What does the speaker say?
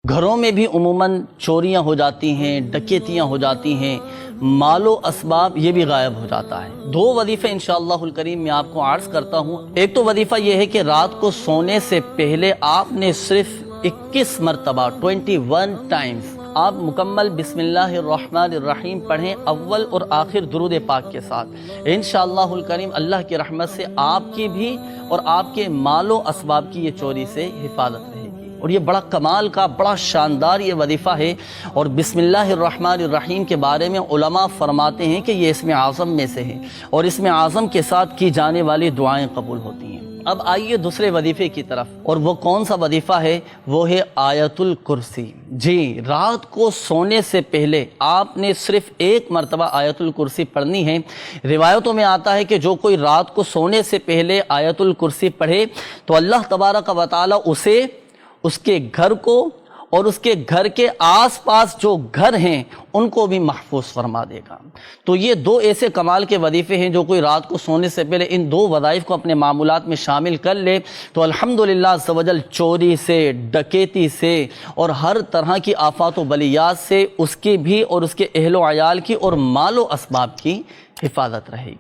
گھروں میں بھی عموماً چوریاں ہو جاتی ہیں، ڈکیتیاں ہو جاتی ہیں، مال و اسباب یہ بھی غائب ہو جاتا ہے۔ دو وظیفے انشاءاللہ الکریم میں آپ کو عرض کرتا ہوں۔ ایک تو وظیفہ یہ ہے کہ رات کو سونے سے پہلے آپ نے صرف 21 مرتبہ 21 ٹائمز آپ مکمل بسم اللہ الرحمن الرحیم پڑھیں، اول اور آخر درود پاک کے ساتھ۔ انشاءاللہ الکریم اللہ کی رحمت سے آپ کی بھی اور آپ کے مال و اسباب کی یہ چوری سے حفاظت رہے گی۔ اور یہ بڑا کمال کا، بڑا شاندار یہ وظیفہ ہے، اور بسم اللہ الرحمن الرحیم کے بارے میں علماء فرماتے ہیں کہ یہ اسم اعظم میں سے ہے، اور اسم اعظم کے ساتھ کی جانے والی دعائیں قبول ہوتی ہیں۔ اب آئیے دوسرے وظیفے کی طرف، اور وہ کون سا وظیفہ ہے؟ وہ ہے آیت الکرسی۔ جی، رات کو سونے سے پہلے آپ نے صرف ایک مرتبہ آیت الکرسی پڑھنی ہے۔ روایتوں میں آتا ہے کہ جو کوئی رات کو سونے سے پہلے آیت الکرسی پڑھے تو اللہ تبارک و تعالی اسے، اس کے گھر کو اور اس کے گھر کے آس پاس جو گھر ہیں ان کو بھی محفوظ فرما دے گا۔ تو یہ دو ایسے کمال کے وظیفے ہیں، جو کوئی رات کو سونے سے پہلے ان دو وظائف کو اپنے معمولات میں شامل کر لے تو الحمدللہ عز و جل چوری سے، ڈکیتی سے اور ہر طرح کی آفات و بلیات سے اس کی بھی اور اس کے اہل و عیال کی اور مال و اسباب کی حفاظت رہے گی۔